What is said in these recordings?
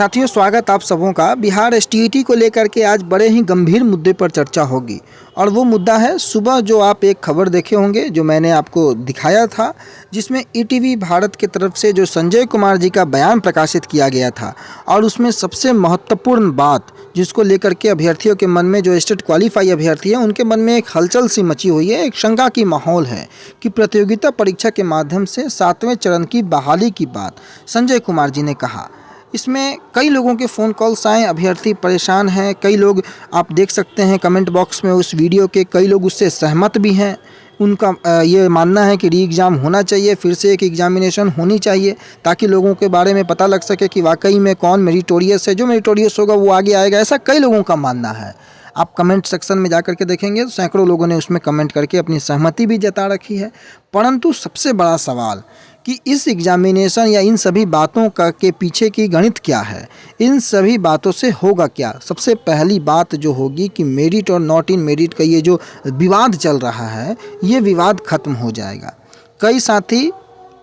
साथियों, स्वागत आप सबों का। बिहार एसटीईटी को लेकर के आज बड़े ही गंभीर मुद्दे पर चर्चा होगी और वो मुद्दा है सुबह जो आप एक खबर देखे होंगे जो मैंने आपको दिखाया था, जिसमें ईटीवी भारत की तरफ से जो संजय कुमार जी का बयान प्रकाशित किया गया था और उसमें सबसे महत्वपूर्ण बात जिसको लेकर के अभ्यर्थियों के मन में, जो स्टेट क्वालिफाई अभ्यर्थी हैं उनके मन में एक हलचल सी मची हुई है, एक शंका की माहौल है कि प्रतियोगिता परीक्षा के माध्यम से 7वें चरण की बहाली की बात संजय कुमार जी ने कहा। इसमें कई लोगों के फ़ोन कॉल्स आए, अभ्यर्थी परेशान हैं, कई लोग आप देख सकते हैं कमेंट बॉक्स में उस वीडियो के, कई लोग उससे सहमत भी हैं। उनका ये मानना है कि री एग्ज़ाम होना चाहिए, फिर से एक एग्जामिनेशन होनी चाहिए ताकि लोगों के बारे में पता लग सके कि वाकई में कौन मेरिटोरियस है, जो मेरिटोरियस होगा वो आगे आएगा, ऐसा कई लोगों का मानना है। आप कमेंट सेक्शन में जा कर के देखेंगे तो सैकड़ों लोगों ने उसमें कमेंट करके अपनी सहमति भी जता रखी है। परंतु सबसे बड़ा सवाल कि इस एग्जामिनेशन या इन सभी बातों का के पीछे की गणित क्या है, इन सभी बातों से होगा क्या। सबसे पहली बात जो होगी कि मेरिट और नॉट इन मेरिट का ये जो विवाद चल रहा है, ये विवाद खत्म हो जाएगा। कई साथी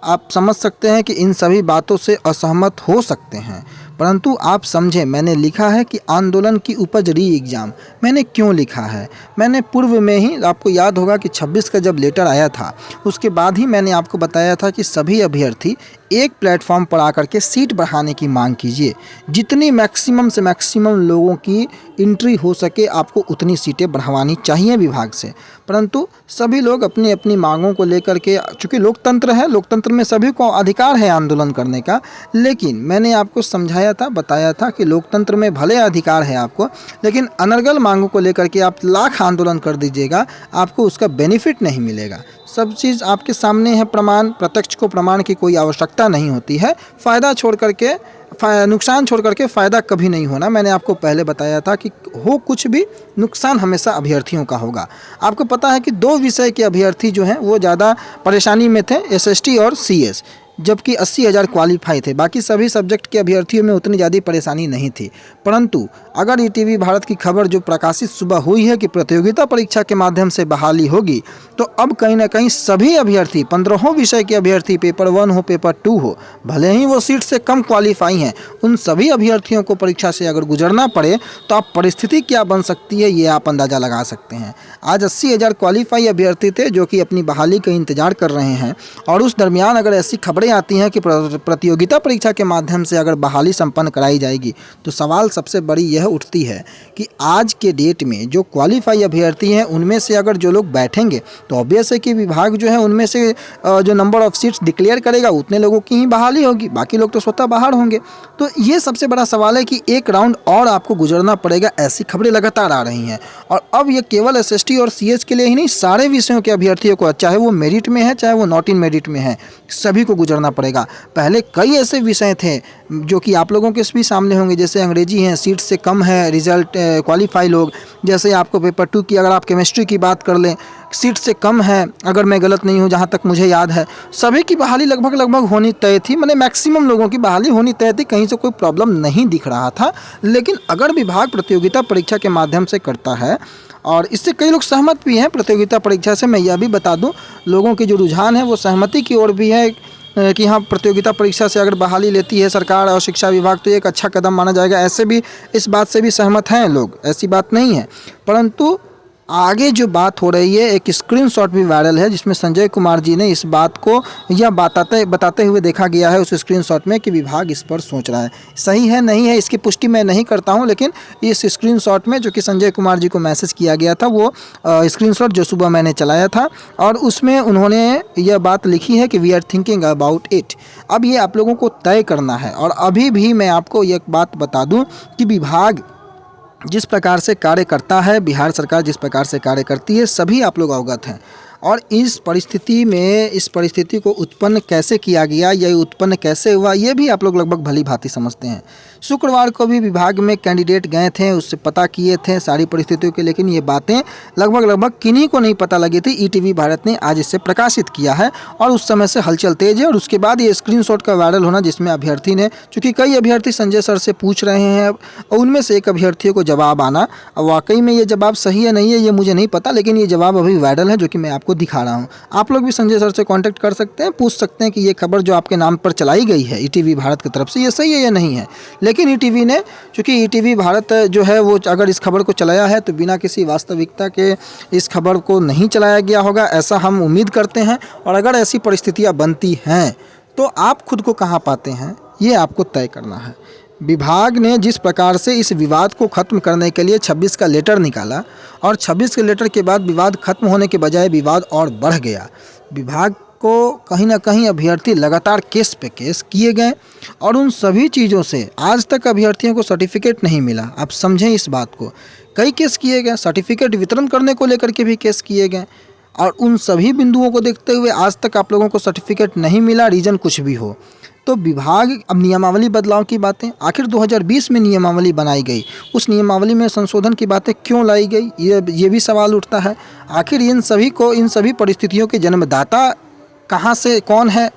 आप समझ सकते हैं कि इन सभी बातों से असहमत हो सकते हैं, परंतु आप समझें, मैंने लिखा है कि आंदोलन की उपज री एग्ज़ाम। मैंने क्यों लिखा है? मैंने पूर्व में ही, आपको याद होगा कि 26 का जब लेटर आया था उसके बाद ही मैंने आपको बताया था कि सभी अभ्यर्थी एक प्लेटफॉर्म पर आकर के सीट बढ़ाने की मांग कीजिए। जितनी मैक्सिमम से मैक्सिमम लोगों की एंट्री हो सके आपको उतनी सीटें बढ़वानी चाहिए विभाग से। परंतु सभी लोग अपनी अपनी मांगों को लेकर के, चूँकि लोकतंत्र है, लोकतंत्र में सभी को अधिकार है आंदोलन करने का, लेकिन मैंने आपको समझाया था, बताया था कि लोकतंत्र में भले अधिकार है आपको, लेकिन अनर्गल मांगों को लेकर के आप लाख आंदोलन कर दीजिएगा, आपको उसका बेनिफिट नहीं मिलेगा। सब चीज़ आपके सामने है, प्रमाण, प्रत्यक्ष को प्रमाण की कोई आवश्यकता नहीं होती है। फ़ायदा छोड़ करके नुकसान छोड़ करके फ़ायदा कभी नहीं होना। मैंने आपको पहले बताया था कि हो कुछ भी, नुकसान हमेशा अभ्यर्थियों का होगा। आपको पता है कि 2 विषय के अभ्यर्थी जो हैं वो ज़्यादा परेशानी में थे, एसएसटी और सीएस, जबकि 80,000 क्वालिफाई थे। बाकी सभी सब्जेक्ट के अभ्यर्थियों में उतनी ज़्यादा परेशानी नहीं थी। परंतु अगर ईटीवी भारत की खबर जो प्रकाशित सुबह हुई है कि प्रतियोगिता परीक्षा के माध्यम से बहाली होगी, तो अब कहीं ना कहीं सभी अभ्यर्थी, 15 विषय के अभ्यर्थी, पेपर 1 हो, पेपर 2 हो, भले ही वो सीट से कम क्वालिफाई हैं, उन सभी अभ्यर्थियों को परीक्षा से अगर गुजरना पड़े तो आप परिस्थिति क्या बन सकती है ये आप अंदाज़ा लगा सकते हैं। आज 80,000 क्वालिफाई अभ्यर्थी थे जो कि अपनी बहाली का इंतजार कर रहे हैं, और उस दरमियान अगर ऐसी खबरें आती हैं कि प्रतियोगिता परीक्षा के माध्यम से अगर बहाली संपन्न कराई जाएगी, तो सवाल सबसे बड़ी यह उठती है कि आज के डेट में जो क्वालिफाई अभ्यर्थी हैं उनमें से अगर जो लोग बैठेंगे तो ऑब्वियस है कि विभाग जो है उनमें से जो नंबर ऑफ सीट्स डिक्लेयर करेगा उतने लोगों की ही बहाली होगी, बाकी लोग तो स्वतः बाहर होंगे। तो ये सबसे बड़ा सवाल है कि एक राउंड और आपको गुजरना पड़ेगा, ऐसी खबरें लगातार आ रही हैं। और अब ये केवल एसएसटी और सीएस के लिए ही नहीं, सारे विषयों के अभ्यर्थियों को, चाहे वो मेरिट में है चाहे वो नॉट इन मेरिट में है, सभी को गुजरना पड़ेगा। पहले कई ऐसे विषय थे जो कि आप लोगों के भी सामने होंगे, जैसे अंग्रेजी है, सीट से कम है रिजल्ट क्वालिफाई लोग, जैसे आपको पेपर 2 की अगर आप केमिस्ट्री की बात कर लें, सीट से कम है, अगर मैं गलत नहीं हूँ जहाँ तक मुझे याद है, सभी की बहाली लगभग होनी तय थी। मैंने मैक्सिमम लोगों की बहाली होनी तय थी, कहीं से कोई प्रॉब्लम नहीं दिख रहा था। लेकिन अगर विभाग प्रतियोगिता परीक्षा के माध्यम से करता है, और इससे कई लोग सहमत भी हैं प्रतियोगिता परीक्षा से, मैं यह भी बता दूं, लोगों के जो रुझान है वो सहमति की ओर भी है कि हाँ, प्रतियोगिता परीक्षा से अगर बहाली लेती है सरकार और शिक्षा विभाग तो एक अच्छा कदम माना जाएगा। ऐसे भी इस बात से भी सहमत हैं लोग, ऐसी बात नहीं है। परंतु आगे जो बात हो रही है, एक स्क्रीनशॉट भी वायरल है जिसमें संजय कुमार जी ने इस बात को यह बताते हुए देखा गया है उस स्क्रीनशॉट में कि विभाग इस पर सोच रहा है। सही है नहीं है इसकी पुष्टि मैं नहीं करता हूं, लेकिन इस स्क्रीनशॉट में जो कि संजय कुमार जी को मैसेज किया गया था, वो स्क्रीनशॉट जो सुबह मैंने चलाया था, और उसमें उन्होंने यह बात लिखी है कि we are thinking about it. अब ये आप लोगों को तय करना है। और अभी भी मैं आपको एक बात बता दूँ कि विभाग जिस प्रकार से कार्य करता है, बिहार सरकार जिस प्रकार से कार्य करती है, सभी आप लोग अवगत हैं। और इस परिस्थिति में, इस परिस्थिति को उत्पन्न कैसे किया गया या उत्पन्न कैसे हुआ, ये भी आप लोग लगभग भली भांति समझते हैं। शुक्रवार को भी विभाग में कैंडिडेट गए थे, उससे पता किए थे सारी परिस्थितियों के, लेकिन ये बातें लगभग किन्हीं को नहीं पता लगी थी। ईटीवी भारत ने आज इसे प्रकाशित किया है और उस समय से हलचल तेज है। और उसके बाद ये स्क्रीनशॉट का वायरल होना, जिसमें अभ्यर्थी ने, चूँकि कई अभ्यर्थी संजय सर से पूछ रहे हैं और उनमें से एक अभ्यर्थियों को जवाब आना, वाकई में ये जवाब सही है नहीं है ये मुझे नहीं पता, लेकिन ये जवाब अभी वायरल है जो कि मैं आपको आपको दिखा रहा हूँ। आप लोग भी संजय सर से कांटेक्ट कर सकते हैं, पूछ सकते हैं कि ये खबर जो आपके नाम पर चलाई गई है ईटीवी भारत की तरफ से, ये सही है या नहीं है। लेकिन ईटीवी ने, चूँकि ईटीवी भारत जो है वो अगर इस खबर को चलाया है तो बिना किसी वास्तविकता के इस खबर को नहीं चलाया गया होगा, ऐसा हम उम्मीद करते हैं। और अगर ऐसी परिस्थितियाँ बनती हैं तो आप खुद को कहाँ पाते हैं, ये आपको तय करना है। विभाग ने जिस प्रकार से इस विवाद को ख़त्म करने के लिए 26 का लेटर निकाला और 26 के लेटर के बाद विवाद खत्म होने के बजाय विवाद और बढ़ गया। विभाग को कहीं ना कहीं अभ्यर्थी लगातार केस पे केस किए गए और उन सभी चीज़ों से आज तक अभ्यर्थियों को सर्टिफिकेट नहीं मिला। आप समझें इस बात को, कई केस किए गए, सर्टिफिकेट वितरण करने को लेकर के भी केस किए गए और उन सभी बिंदुओं को देखते हुए आज तक आप लोगों को सर्टिफिकेट नहीं मिला, रीज़न कुछ भी हो। तो विभाग अब नियमावली बदलाव की बातें, आखिर 2020 में नियमावली बनाई गई, उस नियमावली में संशोधन की बातें क्यों लाई गई, ये भी सवाल उठता है। आखिर इन सभी परिस्थितियों के जन्मदाता कहाँ से कौन है,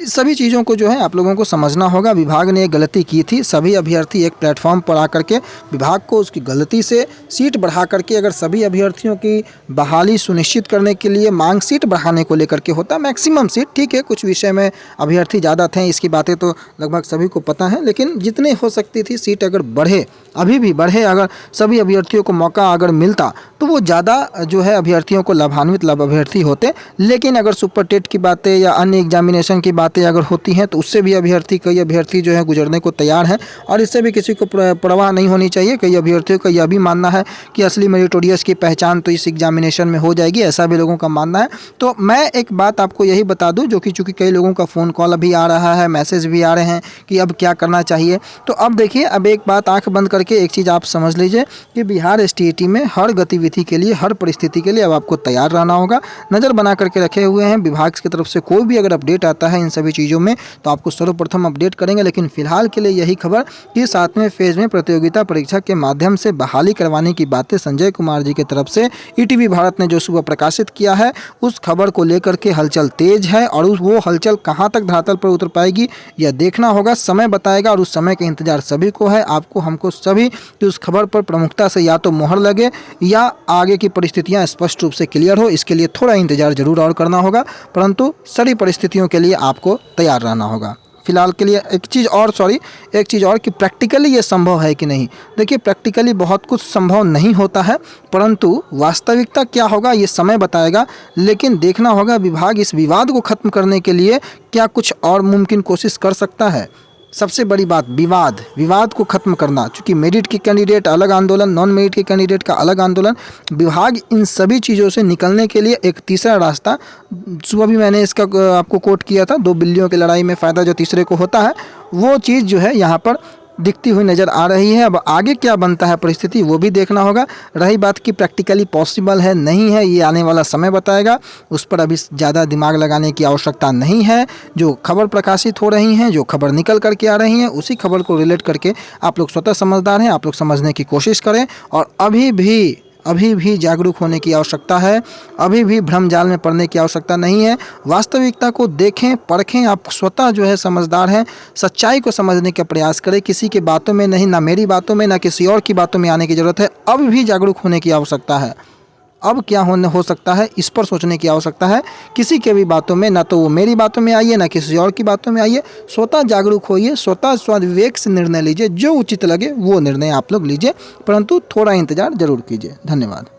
इस सभी चीज़ों को जो है आप लोगों को समझना होगा। विभाग ने एक गलती की थी, सभी अभ्यर्थी एक प्लेटफॉर्म पर आकर के विभाग को उसकी गलती से सीट बढ़ा करके, अगर सभी अभ्यर्थियों की बहाली सुनिश्चित करने के लिए मांग सीट बढ़ाने को लेकर के होता, मैक्सिमम सीट, ठीक है कुछ विषय में अभ्यर्थी ज़्यादा थे, इसकी बातें तो लगभग सभी को पता है, लेकिन जितने हो सकती थी सीट अगर बढ़े, अभी भी बढ़े, अगर सभी अभ्यर्थियों को मौका अगर मिलता तो वो ज़्यादा जो है अभ्यर्थियों को लाभान्वित अभ्यर्थी होते। लेकिन अगर सुपर टेट की बातें या अन्य एग्जामिनेशन की बातें अगर होती हैं तो उससे भी कई अभ्यर्थी जो है गुजरने को तैयार हैं और इससे भी किसी को परवाह नहीं होनी चाहिए। कई अभ्यर्थियों का यह भी मानना है कि असली मेरिटोरियस की पहचान तो इस एग्जामिनेशन में हो जाएगी, ऐसा भी लोगों का मानना है। तो मैं एक बात आपको यही बता दूं, जो कि चूँकि कई लोगों का फ़ोन कॉल अभी आ रहा है, मैसेज भी आ रहे हैं कि अब क्या करना चाहिए। तो अब देखिए, अब एक बात आँख बंद करके एक चीज़ आप समझ लीजिए कि बिहार एसटीईटी में हर गतिविधि के लिए, हर परिस्थिति के लिए अब आपको तैयार रहना होगा। नज़र बना करके रखे हुए हैं विभाग की तरफ से, कोई भी अगर अपडेट आता है इन सभी चीज़ों में तो आपको सर्वप्रथम अपडेट करेंगे। लेकिन फिलहाल के लिए यही खबर कि 7वें फेज में प्रतियोगिता परीक्षा के माध्यम से बहाली करवाने की बातें संजय कुमार जी की तरफ से ईटीवी भारत ने जो सुबह प्रकाशित किया है, उस खबर को लेकर के हलचल तेज है और वो हलचल कहां तक धरातल पर उतर पाएगी यह देखना होगा, समय बताएगा। और उस समय का इंतजार सभी को है, आपको, हमको, सभी कि उस खबर पर प्रमुखता से या तो मोहर लगे या आगे की परिस्थितियां स्पष्ट रूप से क्लियर हो। इसके लिए थोड़ा इंतजार जरूर और करना होगा, परंतु सारी परिस्थितियों के लिए आपको तैयार रहना होगा। फिलहाल के लिए एक चीज़ और कि प्रैक्टिकली ये संभव है कि नहीं। देखिए, प्रैक्टिकली बहुत कुछ संभव नहीं होता है, परंतु वास्तविकता क्या होगा ये समय बताएगा। लेकिन देखना होगा विभाग इस विवाद को ख़त्म करने के लिए क्या कुछ और मुमकिन कोशिश कर सकता है। सबसे बड़ी बात विवाद को ख़त्म करना, चूँकि मेरिट के कैंडिडेट अलग आंदोलन, नॉन मेरिट के कैंडिडेट का अलग आंदोलन। विभाग इन सभी चीज़ों से निकलने के लिए एक तीसरा रास्ता, सुबह भी मैंने इसका आपको कोट किया था, 2 बिल्लियों की लड़ाई में फ़ायदा जो तीसरे को होता है, वो चीज़ जो है यहाँ पर दिखती हुई नज़र आ रही है। अब आगे क्या बनता है परिस्थिति वो भी देखना होगा। रही बात कि प्रैक्टिकली पॉसिबल है नहीं है, ये आने वाला समय बताएगा, उस पर अभी ज़्यादा दिमाग लगाने की आवश्यकता नहीं है। जो खबर प्रकाशित हो रही हैं, जो खबर निकल करके आ रही हैं, उसी खबर को रिलेट करके आप लोग स्वतः समझदार हैं, आप लोग समझने की कोशिश करें। और अभी भी जागरूक होने की आवश्यकता है, अभी भी भ्रम जाल में पड़ने की आवश्यकता नहीं है। वास्तविकता को देखें, परखें, आप स्वतः जो है समझदार हैं, सच्चाई को समझने का प्रयास करें। किसी की बातों में नहीं, ना मेरी बातों में, ना किसी और की बातों में आने की ज़रूरत है। अब भी जागरूक होने की आवश्यकता है। अब क्या हो सकता है इस पर सोचने की आवश्यकता है। किसी के भी बातों में, ना तो वो मेरी बातों में आइए, ना किसी और की बातों में आइए। स्वतः जागरूक होइए, स्वतः स्वविवेक से निर्णय लीजिए, जो उचित लगे वो निर्णय आप लोग लीजिए, परंतु थोड़ा इंतजार जरूर कीजिए। धन्यवाद।